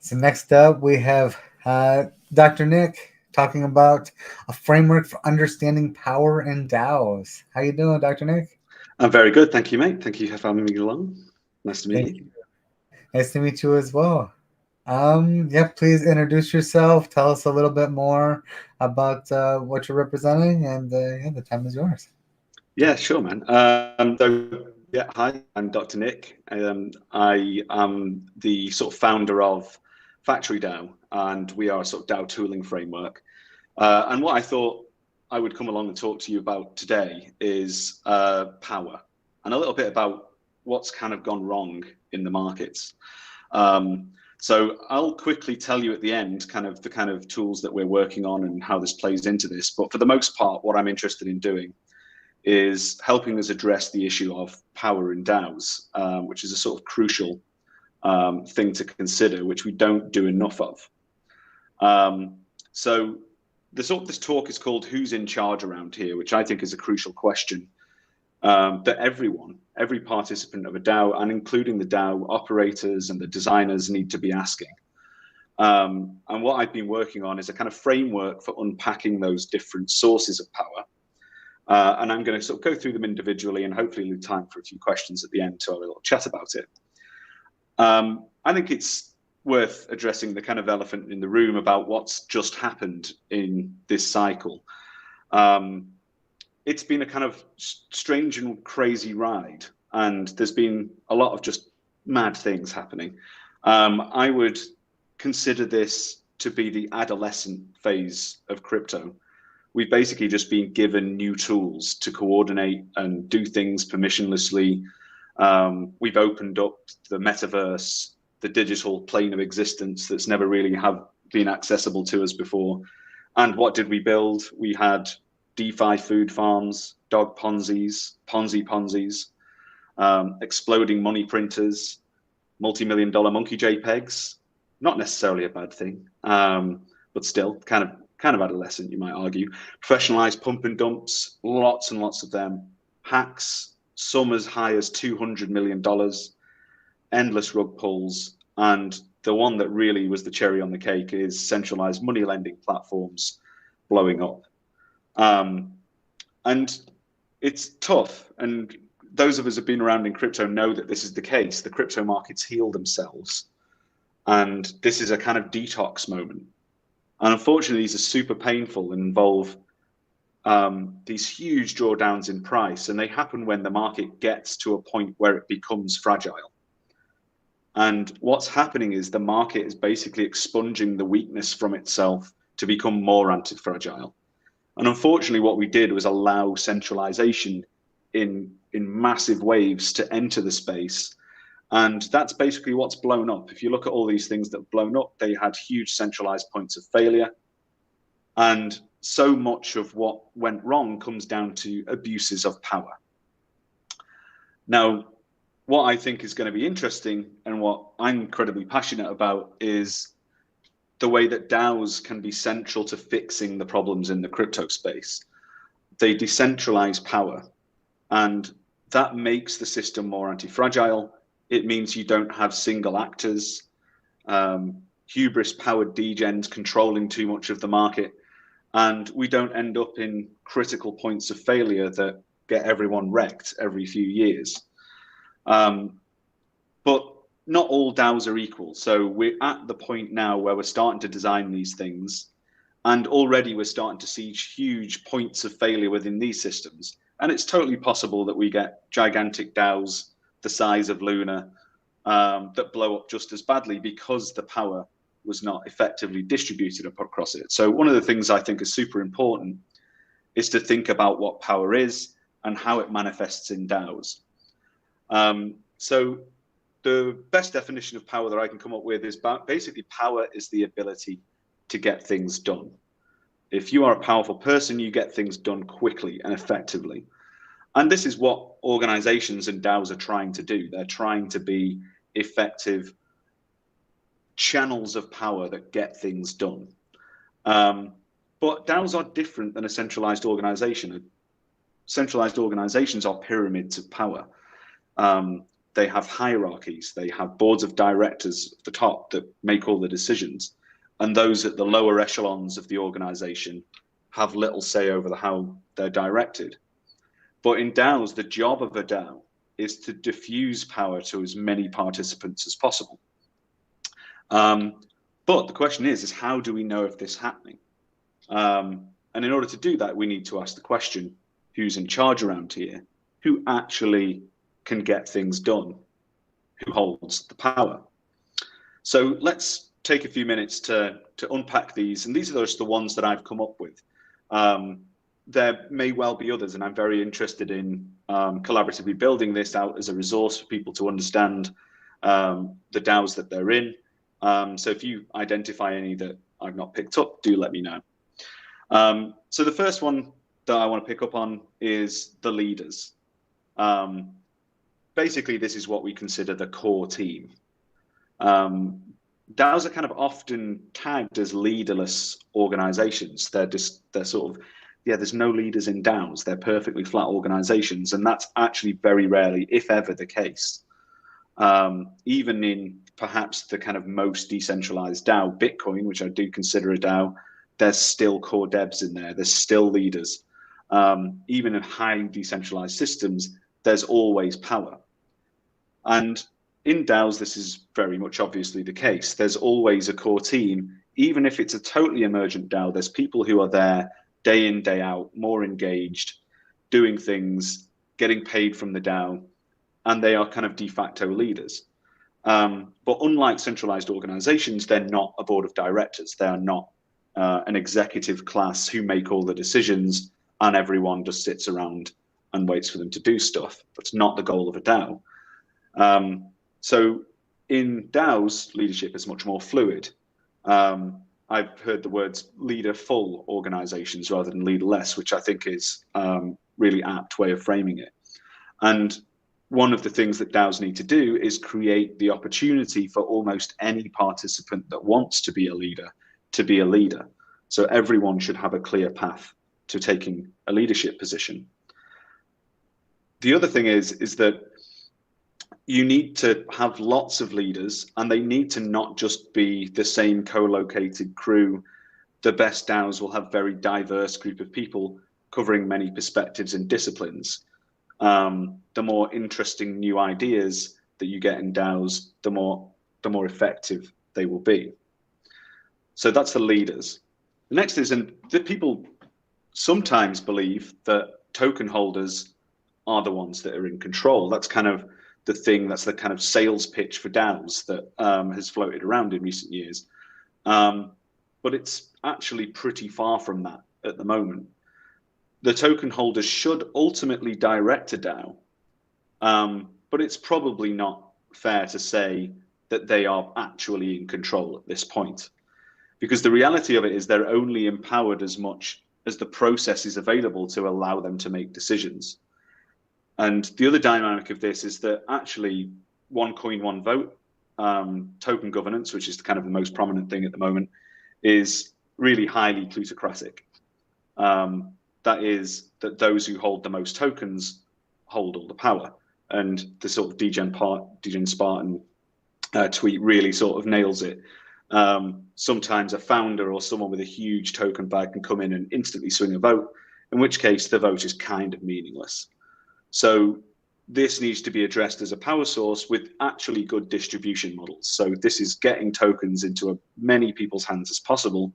So next up, we have Dr. Nick talking about a framework for understanding power in DAOs. How you doing, Dr. Nick? I'm very good, thank you, mate. Thank you for having me along. Nice to meet Thank you. you. Nice to meet you as well. Yeah, please introduce yourself. Tell us a little bit more about what you're representing, and yeah, the time is yours. Yeah, sure, man. Hi, I'm Dr. Nick. I am the sort of founder of FactoryDAO, and we are a sort of DAO tooling framework. And what I thought I would come along and talk to you about today is power and a little bit about what's kind of gone wrong in the markets. So I'll quickly tell you at the end the kind of tools that we're working on and how this plays into this. But for the most part, what I'm interested in doing is helping us address the issue of power in DAOs, which is a sort of crucial thing to consider, which we don't do enough of. So this talk is called "Who's in Charge Around Here," which I think is a crucial question that every participant of a DAO, and including the DAO operators and the designers, need to be asking. And what I've been working on is a kind of framework for unpacking those different sources of power. And I'm going to sort of go through them individually and hopefully leave time for a few questions at the end to have a little chat about it. I think it's worth addressing the kind of elephant in the room about what's just happened in this cycle. It's been a kind of strange and crazy ride, and there's been a lot of just mad things happening. I would consider this to be the adolescent phase of crypto. We've basically just been given new tools to coordinate and do things permissionlessly. We've opened up the metaverse, the digital plane of existence that's never really have been accessible to us before. And what did we build? We had DeFi food farms, dog Ponzi's, Ponzi's, exploding money printers, multi-million-dollar monkey JPEGs. Not necessarily a bad thing, but still kind of adolescent, you might argue. Professionalized pump and dumps, lots and lots of them. Hacks, some as high as $200 million, endless rug pulls, and the one that really was the cherry on the cake is centralized money lending platforms blowing up. And it's tough, and those of us who have been around in crypto know that this is the case. The crypto markets heal themselves, and this is a kind of detox moment. And unfortunately, these are super painful and involve these huge drawdowns in price, and they happen when the market gets to a point where it becomes fragile. And what's happening is the market is basically expunging the weakness from itself to become more anti-fragile. And unfortunately, what we did was allow centralization in massive waves to enter the space. And that's basically what's blown up. If you look at all these things that have blown up, they had huge centralized points of failure. And so much of what went wrong comes down to abuses of power. Now, what I think is going to be interesting and what I'm incredibly passionate about is the way that DAOs can be central to fixing the problems in the crypto space. They decentralize power, and that makes the system more anti-fragile. It means you don't have single actors, hubris-powered degens controlling too much of the market, and we don't end up in critical points of failure that get everyone wrecked every few years. But not all DAOs are equal. So we're at the point now where we're starting to design these things, and already we're starting to see huge points of failure within these systems. And it's totally possible that we get gigantic DAOs the size of Luna that blow up just as badly because the power was not effectively distributed across it. So one of the things I think is super important is to think about what power is and how it manifests in DAOs. So the best definition of power that I can come up with is basically power is the ability to get things done. If you are a powerful person, you get things done quickly and effectively. And this is what organizations and DAOs are trying to do. They're trying to be effective channels of power that get things done. But DAOs are different than a centralized organization. Centralized organizations are pyramids of power. they have hierarchies, they have boards of directors at the top that make all the decisions, and those at the lower echelons of the organization have little say over how they're directed. But in DAOs, the job of a DAO is to diffuse power to as many participants as possible. But the question is how do we know if this is happening? And in order to do that, we need to ask the question, who's in charge around here? Who actually can get things done? Who holds the power? So let's take a few minutes to unpack these. And these are just the ones that I've come up with. There may well be others, and I'm very interested in collaboratively building this out as a resource for people to understand the DAOs that they're in. So if you identify any that I've not picked up, do let me know. So the first one that I want to pick up on is the leaders. Basically, this is what we consider the core team. DAOs are kind of often tagged as leaderless organizations. They're sort of, yeah, there's no leaders in DAOs. They're perfectly flat organizations. And that's actually very rarely, if ever, the case. Even in perhaps the kind of most decentralized DAO, Bitcoin, which I do consider a DAO, there's still core devs in there. There's still leaders. Even in highly decentralized systems, there's always power. And in DAOs, this is very much obviously the case. There's always a core team. Even if it's a totally emergent DAO, there's people who are there day in, day out, more engaged, doing things, getting paid from the DAO, and they are kind of de facto leaders. But unlike centralized organizations, they're not a board of directors. They are not an executive class who make all the decisions and everyone just sits around and waits for them to do stuff. That's not the goal of a DAO. So in DAOs, leadership is much more fluid. I've heard the words leader-full organizations rather than leaderless, which I think is really apt way of framing it. And one of the things that DAOs need to do is create the opportunity for almost any participant that wants to be a leader to be a leader. So everyone should have a clear path to taking a leadership position. The other thing is that you need to have lots of leaders, and they need to not just be the same co-located crew. The best DAOs will have very diverse group of people covering many perspectives and disciplines. The more interesting new ideas that you get in DAOs, the more effective they will be. So that's the leaders. The next is, and the people sometimes believe that token holders are the ones that are in control. That's kind of the thing, that's the kind of sales pitch for DAOs that has floated around in recent years. But it's actually pretty far from that at the moment. The token holders should ultimately direct a DAO, but it's probably not fair to say that they are actually in control at this point. Because the reality of it is they're only empowered as much as the process is available to allow them to make decisions. And the other dynamic of this is that actually one coin, one vote, token governance, which is kind of the most prominent thing at the moment, is really highly plutocratic. That is that those who hold the most tokens hold all the power. And the sort of Degen Spartan tweet really sort of nails it. Sometimes a founder or someone with a huge token bag can come in and instantly swing a vote, in which case the vote is kind of meaningless. So this needs to be addressed as a power source with actually good distribution models. So this is getting tokens into as many people's hands as possible.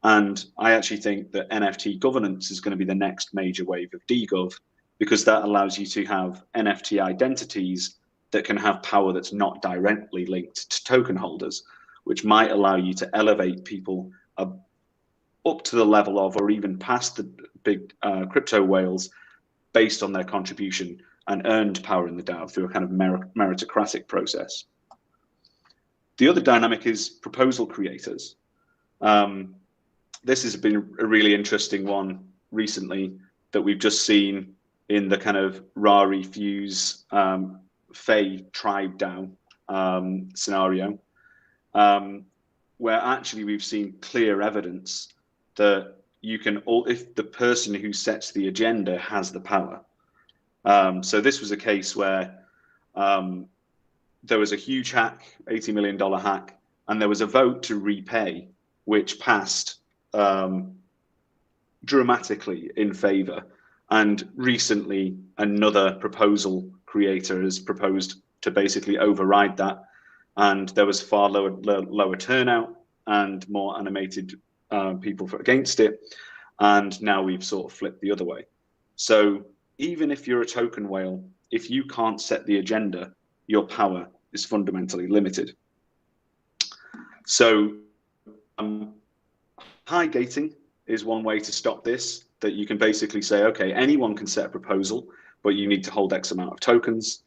And I actually think that NFT governance is going to be the next major wave of DGov, because that allows you to have NFT identities that can have power that's not directly linked to token holders, which might allow you to elevate people up to the level of, or even past the big crypto whales based on their contribution and earned power in the DAO through a kind of meritocratic process. The other dynamic is proposal creators. This has been a really interesting one recently that we've just seen in the kind of Rari Fuse Fae tribe DAO scenario, where actually we've seen clear evidence that you can, if the person who sets the agenda has the power. So this was a case where there was a huge hack, $80 million hack, and there was a vote to repay, which passed dramatically in favor. And recently, another proposal creator has proposed to basically override that. And there was far lower turnout and more animated people against it. And now we've sort of flipped the other way. So even if you're a token whale, if you can't set the agenda, your power is fundamentally limited. So high gating is one way to stop this, that you can basically say, okay, anyone can set a proposal, but you need to hold X amount of tokens.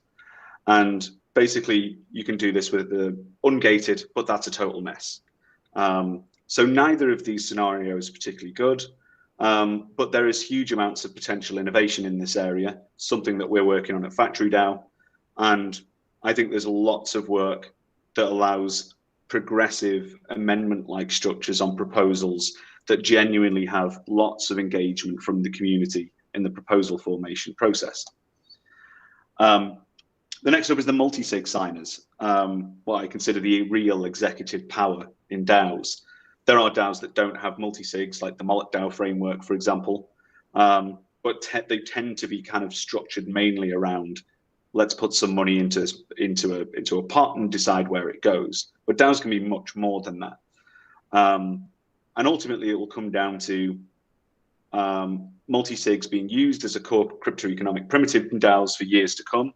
And basically you can do this with the ungated, but that's a total mess. So neither of these scenarios is particularly good, but there is huge amounts of potential innovation in this area, something that we're working on at FactoryDAO. And I think there's lots of work that allows progressive amendment-like structures on proposals that genuinely have lots of engagement from the community in the proposal formation process. The next up is the multi-sig signers, what I consider the real executive power in DAOs. There are DAOs that don't have multi-sigs, like the DAO framework, for example, but they tend to be kind of structured mainly around, let's put some money into a pot and decide where it goes. But DAOs can be much more than that. And ultimately, it will come down to multi-sigs being used as a core crypto-economic primitive in DAOs for years to come.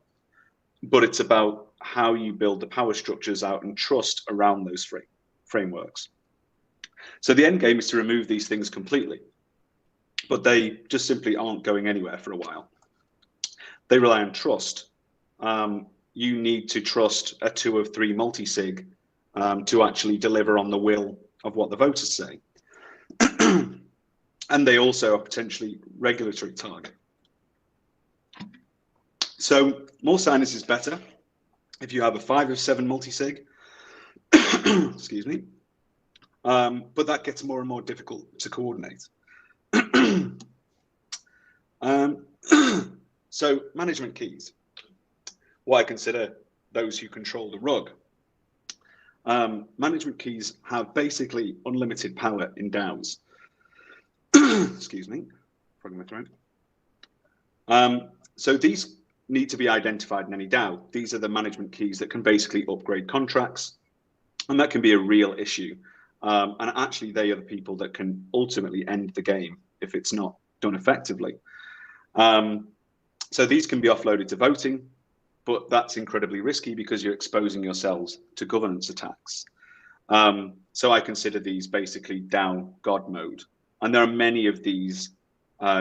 But it's about how you build the power structures out and trust around those frameworks. So the end game is to remove these things completely, but they just simply aren't going anywhere for a while. They rely on trust. You need to trust a 2 of 3 multi-sig to actually deliver on the will of what the voters say. And they also are potentially regulatory target. So more signers is better. If you have a 5 of 7 multi-sig, excuse me, but that gets more and more difficult to coordinate. So management keys, what I consider those who control the rug. Management keys have basically unlimited power in DAOs. Excuse me, frog in my throat. So these need to be identified in any DAO. These are the management keys that can basically upgrade contracts, and that can be a real issue. And actually, they are the people that can ultimately end the game if it's not done effectively. So these can be offloaded to voting, but that's incredibly risky because you're exposing yourselves to governance attacks. So I consider these basically DAO God mode. And there are many of these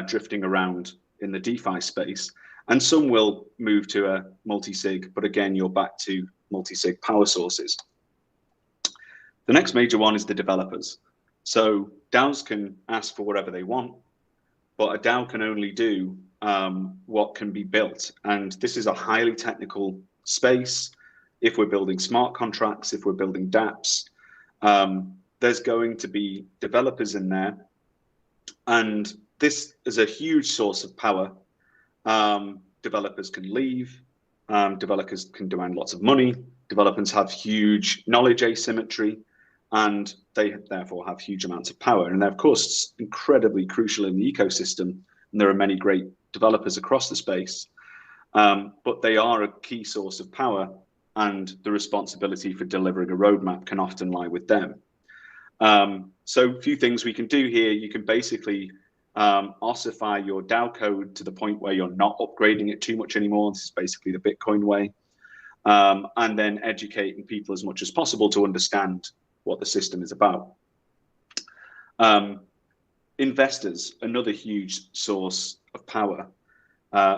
drifting around in the DeFi space. And some will move to a multi-sig, but again, you're back to multi-sig power sources. The next major one is the developers. So DAOs can ask for whatever they want, but a DAO can only do what can be built. And this is a highly technical space. If we're building smart contracts, if we're building dApps, there's going to be developers in there. And this is a huge source of power. Developers can leave, developers can demand lots of money, developers have huge knowledge asymmetry, and they therefore have huge amounts of power. And they're, of course, incredibly crucial in the ecosystem, and there are many great developers across the space, but they are a key source of power, and the responsibility for delivering a roadmap can often lie with them. So a few things we can do here. You can basically ossify your DAO code to the point where you're not upgrading it too much anymore. This is basically the Bitcoin way. And then educating people as much as possible to understand what the system is about. Investors, another huge source of power.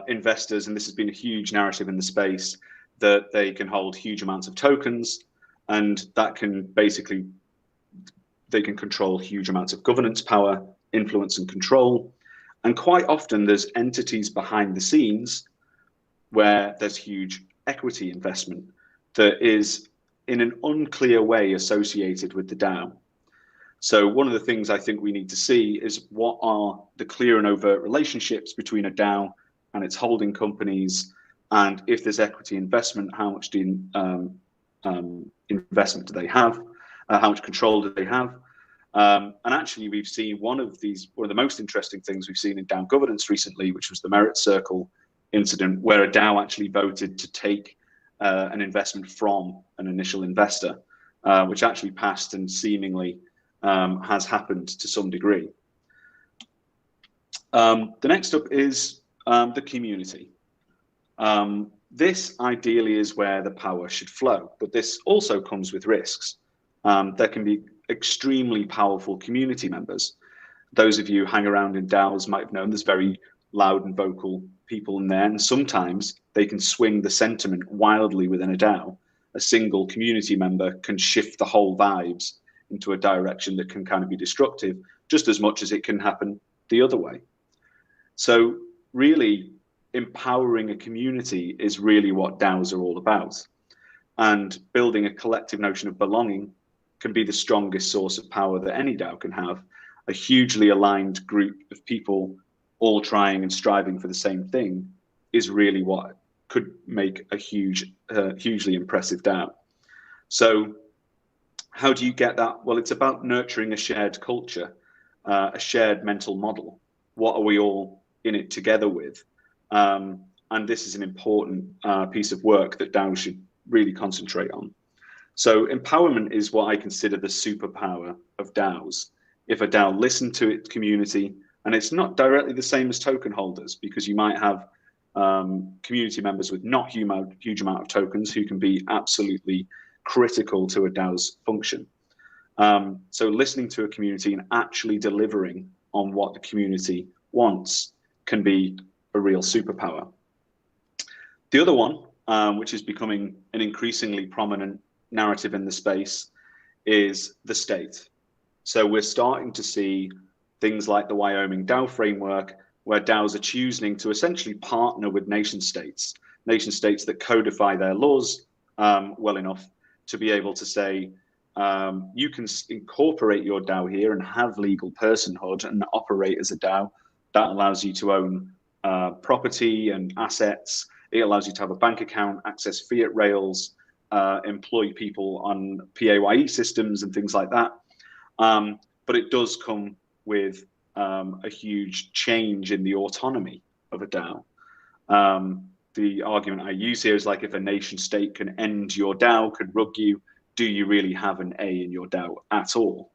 Investors, and this has been a huge narrative in the space, that they can hold huge amounts of tokens, and that can basically, they can control huge amounts of governance power, influence and control. And quite often there's entities behind the scenes where there's huge equity investment that is in an unclear way associated with the DAO. So one of the things I think we need to see is what are the clear and overt relationships between a DAO and its holding companies, And if there's equity investment, how much investment do they have? How much control do they have? And actually, we've seen one of the most interesting things we've seen in DAO governance recently, which was the Merit Circle incident, where a DAO actually voted to take an investment from an initial investor, which actually passed and seemingly has happened to some degree. The next up is the community. This ideally is where the power should flow, but this also comes with risks. There can be extremely powerful community members. Those of you who hang around in DAOs might have known there's very loud and vocal people in there, and sometimes they can swing the sentiment wildly within a DAO. A single community member can shift the whole vibes into a direction that can kind of be destructive, just as much as it can happen the other way. So really, empowering a community is really what DAOs are all about. And building a collective notion of belonging can be the strongest source of power that any DAO can have. A hugely aligned group of people all trying and striving for the same thing is really what could make a hugely impressive DAO. So how do you get that? Well, it's about nurturing a shared culture, a shared mental model. What are we all in it together with? And this is an important piece of work that DAOs should really concentrate on. So empowerment is what I consider the superpower of DAOs. If a DAO listened to its community, and it's not directly the same as token holders, because you might have community members with not huge amount of tokens who can be absolutely critical to a DAO's function. So listening to a community and actually delivering on what the community wants can be a real superpower. The other one, which is becoming an increasingly prominent narrative in the space, is the state. So we're starting to see things like the Wyoming DAO framework, where DAOs are choosing to essentially partner with nation states that codify their laws well enough to be able to say, you can incorporate your DAO here and have legal personhood and operate as a DAO. That allows you to own property and assets. It allows you to have a bank account, access fiat rails, employ people on PAYE systems and things like that. But it does come with a huge change in the autonomy of a DAO. The argument I use here is like, if a nation state can end your DAO, can rug you, do you really have an A in your DAO at all?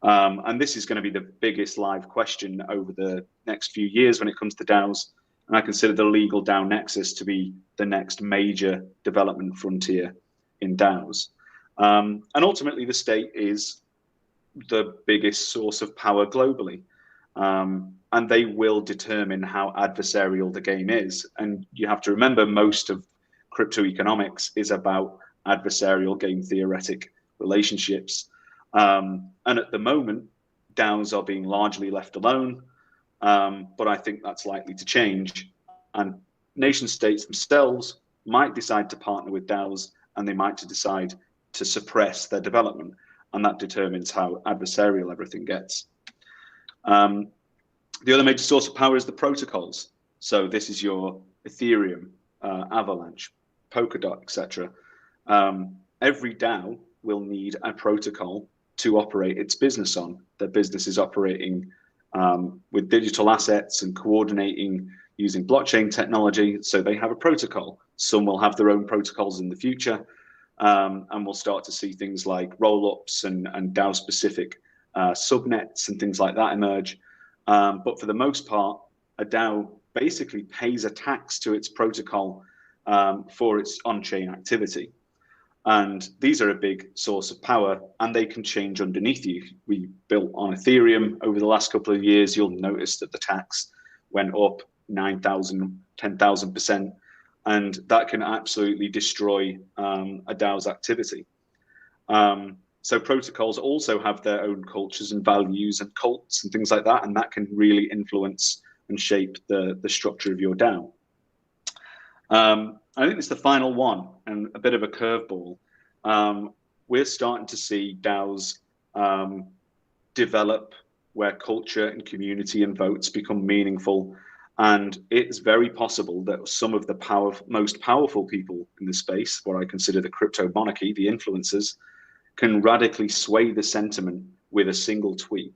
And this is going to be the biggest live question over the next few years when it comes to DAOs. And I consider the legal DAO nexus to be the next major development frontier in DAOs. And ultimately, the state is the biggest source of power globally. And they will determine how adversarial the game is. And you have to remember, most of crypto economics is about adversarial game theoretic relationships. And at the moment, DAOs are being largely left alone. But I think that's likely to change. And nation states themselves might decide to partner with DAOs, and they might decide to suppress their development. And that determines how adversarial everything gets. The other major source of power is the protocols. So this is your Ethereum, Avalanche, Polkadot, etc. Every DAO will need a protocol to operate its business on. Their business is operating with digital assets and coordinating using blockchain technology. So they have a protocol. Some will have their own protocols in the future. And we'll start to see things like roll-ups and DAO-specific subnets and things like that emerge. But for the most part, a DAO basically pays a tax to its protocol for its on-chain activity. And these are a big source of power, and they can change underneath you. We built on Ethereum over the last couple of years. You'll notice that the tax went up 9,000, 10,000%, and that can absolutely destroy a DAO's activity. So protocols also have their own cultures and values and cults and things like that, and that can really influence and shape the structure of your DAO. I think it's the final one, and a bit of a curveball. We're starting to see DAOs develop where culture and community and votes become meaningful. And it's very possible that some of the most powerful people in the space, what I consider the crypto monarchy, the influencers, can radically sway the sentiment with a single tweet.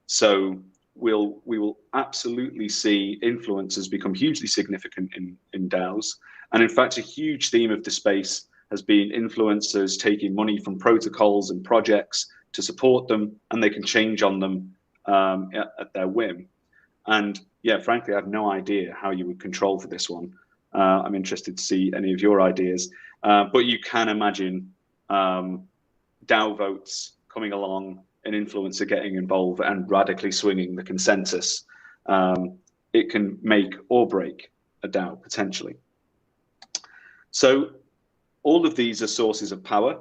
So we will absolutely see influencers become hugely significant in DAOs. And in fact, a huge theme of the space has been influencers taking money from protocols and projects to support them, and they can change on them at their whim. And yeah, frankly, I have no idea how you would control for this one. I'm interested to see any of your ideas. But you can imagine DAO votes coming along, an influencer getting involved and radically swinging the consensus. It can make or break a DAO potentially. So all of these are sources of power.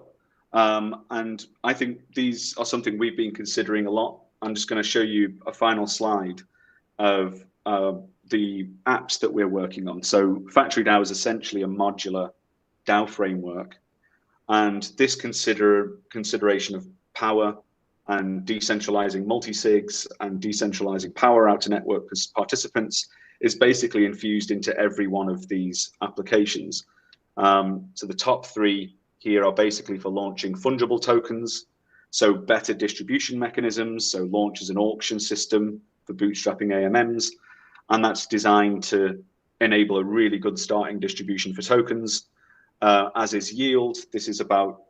And I think these are something we've been considering a lot. I'm just going to show you a final slide of the apps that we're working on. So FactoryDAO is essentially a modular DAO framework. And this consideration of power and decentralizing multi-sigs and decentralizing power out to network participants is basically infused into every one of these applications. So the top three here are basically for launching fungible tokens, so better distribution mechanisms, so launch as an auction system for bootstrapping AMMs, and that's designed to enable a really good starting distribution for tokens, as is yield. This is about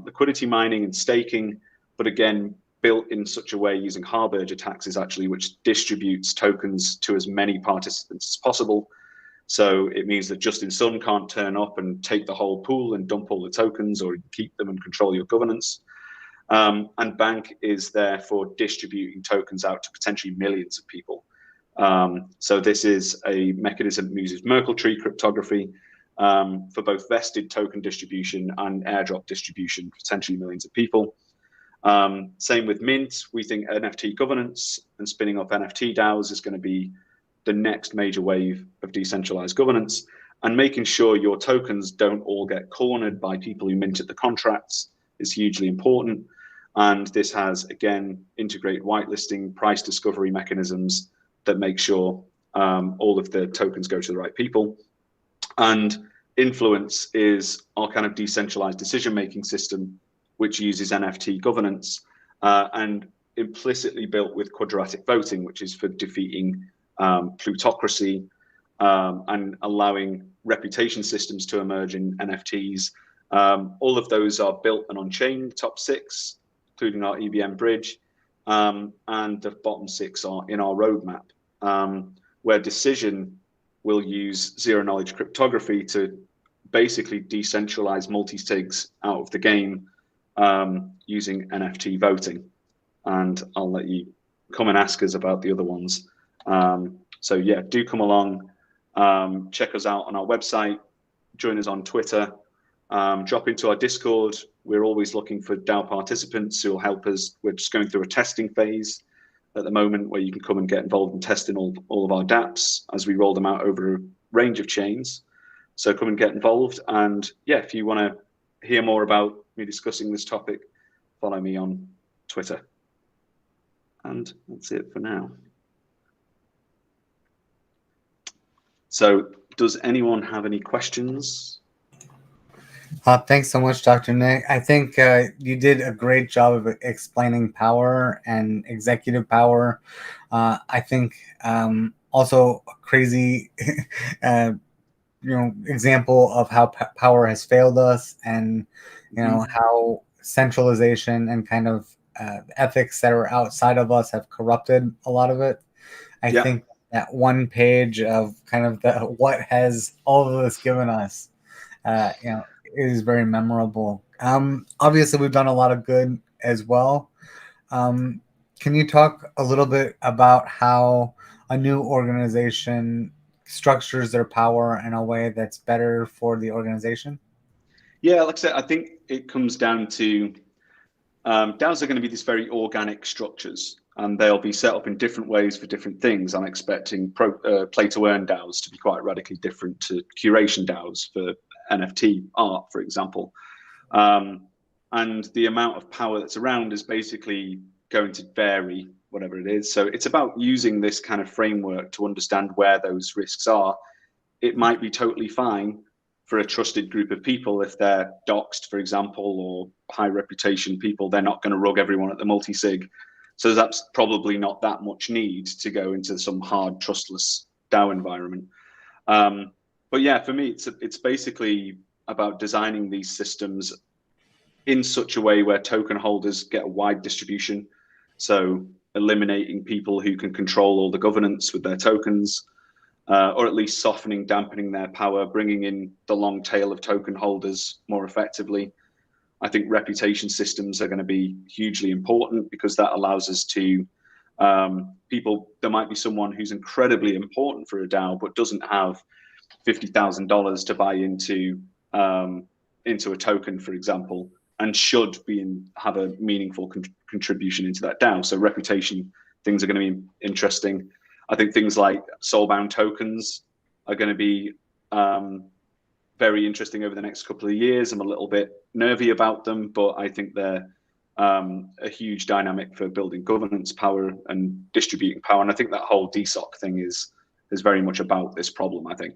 liquidity mining and staking, but again, built in such a way using Harberger taxes actually, which distributes tokens to as many participants as possible. So it means that Justin Sun can't turn up and take the whole pool and dump all the tokens, or keep them and control your governance. And Bank is there for distributing tokens out to potentially millions of people. So this is a mechanism that uses Merkle tree cryptography for both vested token distribution and airdrop distribution, potentially millions of people. Same with Mint. We think NFT governance and spinning up NFT DAOs is going to be the next major wave of decentralized governance, and making sure your tokens don't all get cornered by people who minted the contracts is hugely important. And this has, again, integrated whitelisting, price discovery mechanisms that make sure all of the tokens go to the right people. And Influence is our kind of decentralized decision-making system, which uses NFT governance and implicitly built with quadratic voting, which is for defeating plutocracy and allowing reputation systems to emerge in NFTs. All of those are built and on-chain, top six, including our EVM bridge, and the bottom six are in our roadmap, where Decision will use zero-knowledge cryptography to basically decentralize multi-sigs out of the game using NFT voting. And I'll let you come and ask us about the other ones. So yeah, do come along, check us out on our website, join us on Twitter, drop into our Discord. We're always looking for DAO participants who will help us. We're just going through a testing phase at the moment where you can come and get involved in testing all of our dApps as we roll them out over a range of chains. So come and get involved. And yeah, if you want to hear more about me discussing this topic, follow me on Twitter. And that's it for now. So does anyone have any questions? Thanks so much, Dr. Nick. I think you did a great job of explaining power and executive power. I think also a crazy example of how power has failed us, and how centralization and kind of ethics that are outside of us have corrupted a lot of it. I think that one page of kind of what has all of this given us, is very memorable. Obviously, we've done a lot of good as well. Can you talk a little bit about how a new organization structures their power in a way that's better for the organization? Yeah, like I said, I think it comes down to DAOs are going to be these very organic structures, and they'll be set up in different ways for different things. I'm expecting play-to-earn DAOs to be quite radically different to curation DAOs for NFT art, for example. And the amount of power that's around is basically going to vary, whatever it is. So it's about using this kind of framework to understand where those risks are. It might be totally fine for a trusted group of people if they're doxed, for example, or high reputation people. They're not going to rug everyone at the multi-sig. So that's probably not that much need to go into some hard, trustless DAO environment. But yeah, for me, it's basically about designing these systems in such a way where token holders get a wide distribution. So eliminating people who can control all the governance with their tokens, or at least softening, dampening their power, bringing in the long tail of token holders more effectively. I think reputation systems are going to be hugely important because that allows us to there might be someone who's incredibly important for a DAO but doesn't have $50,000 to buy into a token, for example, and should have a meaningful contribution into that DAO. So reputation things are going to be interesting. I think things like soulbound tokens are going to be very interesting over the next couple of years. I'm a little bit nervy about them, but I think they're a huge dynamic for building governance power and distributing power. And I think that whole DSOC thing is very much about this problem, I think.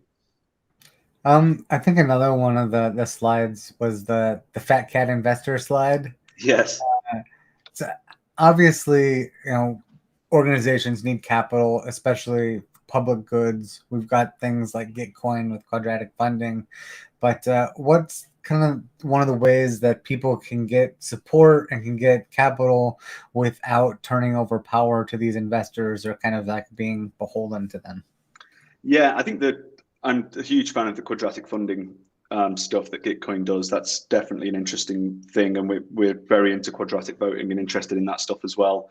I think another one of the slides was the fat cat investor slide. Yes. So obviously, organizations need capital, especially public goods. We've got things like Gitcoin with quadratic funding, but what's kind of one of the ways that people can get support and can get capital without turning over power to these investors or kind of like being beholden to them? Yeah, I think that I'm a huge fan of the quadratic funding stuff that Gitcoin does. That's definitely an interesting thing, and we're very into quadratic voting and interested in that stuff as well.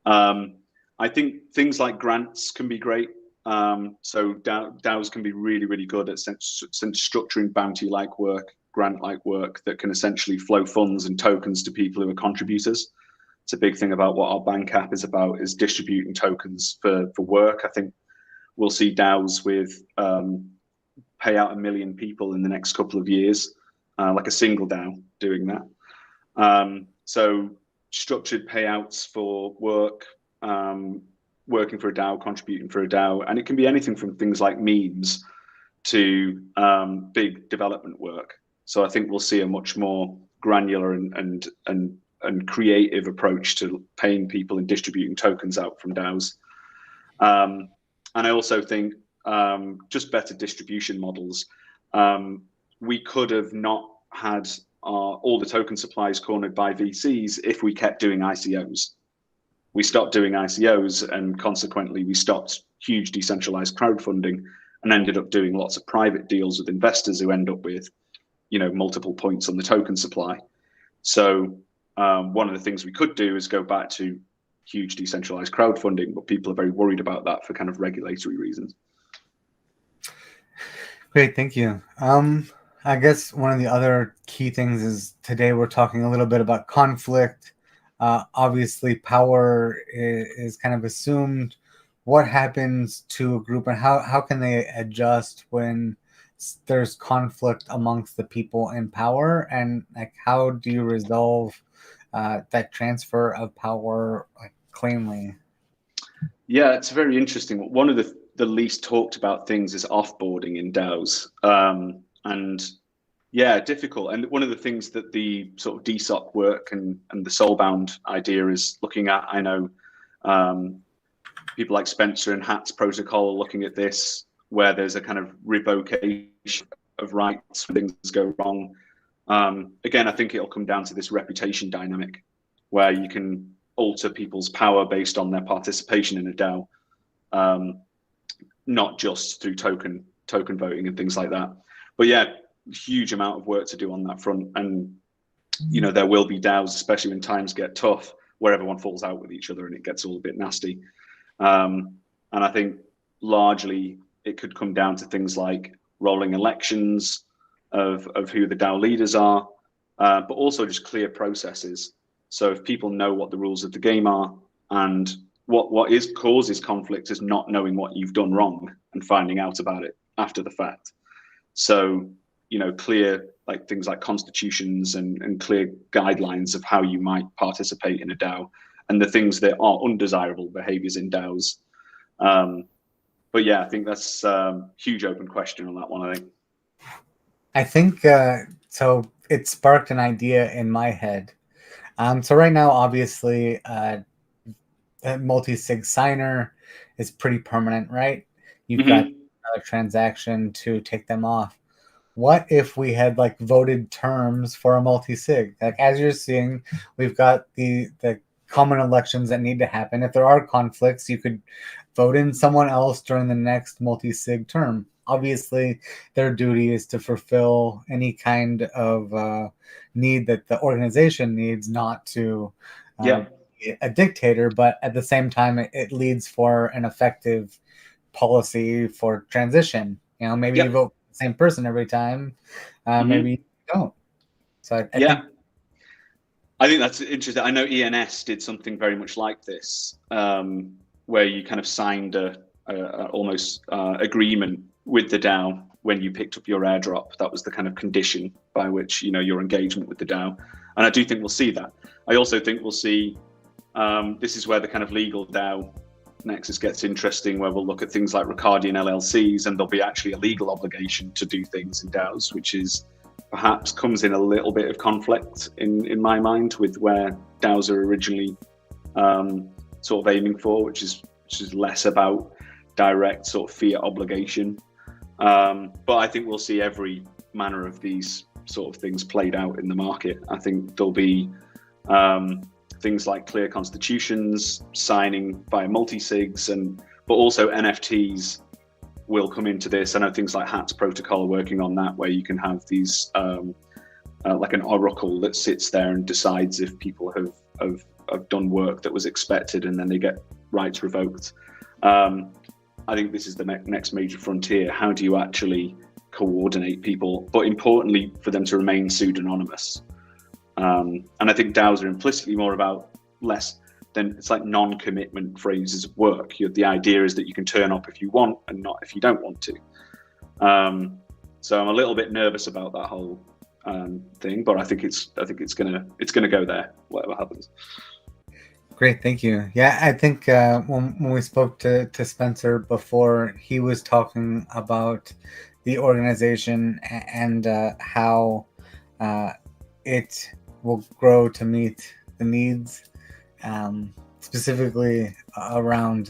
I think things like grants can be great. So DAOs can be really, really good at structuring bounty-like work, grant-like work that can essentially flow funds and tokens to people who are contributors. It's a big thing about what our bank app is about, is distributing tokens for work. I think we'll see DAOs with pay out 1 million people in the next couple of years, like a single DAO doing that. So structured payouts for work, working for a DAO, contributing for a DAO, and it can be anything from things like memes to big development work. So I think we'll see a much more granular and creative approach to paying people and distributing tokens out from DAOs. And I also think just better distribution models. We could have not had all the token supplies cornered by VCs if we kept doing ICOs. We stopped doing ICOs, and consequently we stopped huge decentralized crowdfunding and ended up doing lots of private deals with investors who end up with, multiple points on the token supply. So one of the things we could do is go back to huge decentralized crowdfunding, but people are very worried about that for kind of regulatory reasons. Great, thank you. I guess one of the other key things is today we're talking a little bit about conflict. Obviously, power is kind of assumed. What happens to a group, and how can they adjust when there's conflict amongst the people in power? And like, how do you resolve that transfer of power cleanly? Yeah, it's very interesting. One of the least talked about things is offboarding in DAOs. And yeah, difficult. And one of the things that the sort of DSOC work and the soulbound idea is looking at, I know people like Spencer and Hat's protocol are looking at this, where there's a kind of revocation of rights when things go wrong. Again, I think it'll come down to this reputation dynamic, where you can alter people's power based on their participation in a DAO, not just through token voting and things like that. But yeah, huge amount of work to do on that front. And there will be DAOs, especially when times get tough, where everyone falls out with each other and it gets all a bit nasty. And I think largely it could come down to things like rolling elections of who the DAO leaders are, but also just clear processes. So if people know what the rules of the game are, and what causes conflict is not knowing what you've done wrong and finding out about it after the fact. So, clear things like constitutions and clear guidelines of how you might participate in a DAO, and the things that are undesirable behaviors in DAOs. But yeah, I think that's a huge open question on that one, I think so it sparked an idea in my head. So right now, obviously, a multi-sig signer is pretty permanent, right? You've got another transaction to take them off. What if we had like voted terms for a multi-sig? Like as you're seeing, we've got the common elections that need to happen. If there are conflicts, you could vote in someone else during the next multi-sig term. Obviously, their duty is to fulfill any kind of need that the organization needs, not to be a dictator, but at the same time, it leads for an effective policy for transition. You know, maybe you vote for the same person every time, maybe you don't. So I think that's interesting. I know ENS did something very much like this, where you kind of signed a almost agreement with the DAO when you picked up your airdrop. That was the kind of condition by which, you know, your engagement with the DAO. And I do think we'll see that. I also think we'll see, this is where the kind of legal DAO nexus gets interesting, where we'll look at things like Ricardian LLCs, and there'll be actually a legal obligation to do things in DAOs, which is perhaps comes in a little bit of conflict in my mind with where DAOs are originally sort of aiming for, which is less about direct sort of fiat obligation. But I think we'll see every manner of these sort of things played out in the market. I think there'll be things like clear constitutions, signing via multi-sigs, but also NFTs will come into this. I know things like HATS protocol are working on that, where you can have these like an oracle that sits there and decides if people have done work that was expected, and then they get rights revoked. I think this is the next major frontier. How do you actually coordinate people, but importantly for them to remain pseudonymous? And I think DAOs are implicitly more about less than, it's like non-commitment phrases of work. The idea is that you can turn up if you want and not if you don't want to. So I'm a little bit nervous about that whole thing, but I think it's gonna go there, whatever happens. Great, thank you. Yeah, I think when we spoke to Spencer before, he was talking about the organization and how it will grow to meet the needs, specifically around.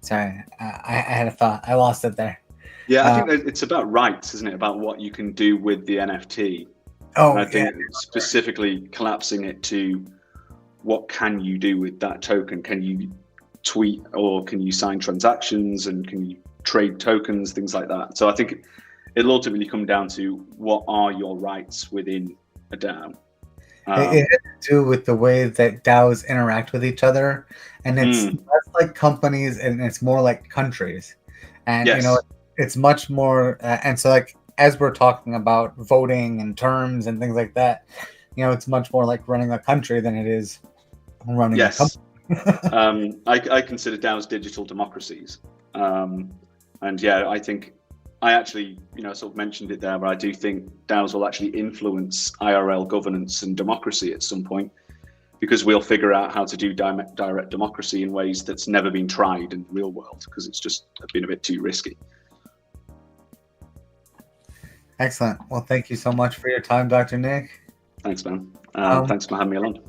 Sorry, I had a thought. I lost it there. Yeah, I think it's about rights, isn't it? About what you can do with the NFT. Oh, and I think specifically collapsing it to what can you do with that token? Can you tweet, or can you sign transactions, and can you trade tokens, things like that? So I think it'll ultimately come down to what are your rights within a DAO. It has to do with the way that DAOs interact with each other, and it's less like companies and it's more like countries. And you know, it's much more. And so, like as we're talking about voting and terms and things like that, you know, it's much more like running a country than it is running a company. I consider DAOs digital democracies, and yeah, I think I actually, you know, sort of mentioned it there, but I do think DAOs will actually influence IRL governance and democracy at some point, because we'll figure out how to do direct democracy in ways that's never been tried in the real world, because it's just been a bit too risky. Excellent. Well, thank you so much for your time, Dr. Nick. Thanks, man. Thanks for having me along.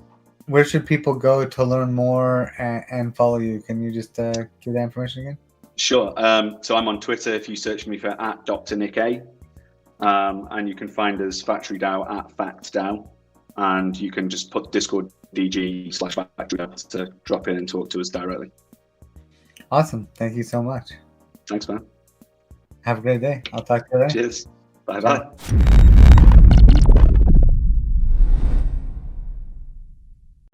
Where should people go to learn more and follow you? Can you just give that information again? Sure. So I'm on Twitter. If you search me for @drnick, and you can find us FactoryDAO @FactDAO, and you can just put Discord DG/FactoryDAO to drop in and talk to us directly. Awesome. Thank you so much. Thanks, man. Have a great day. I'll talk to you later. Cheers. Bye-bye.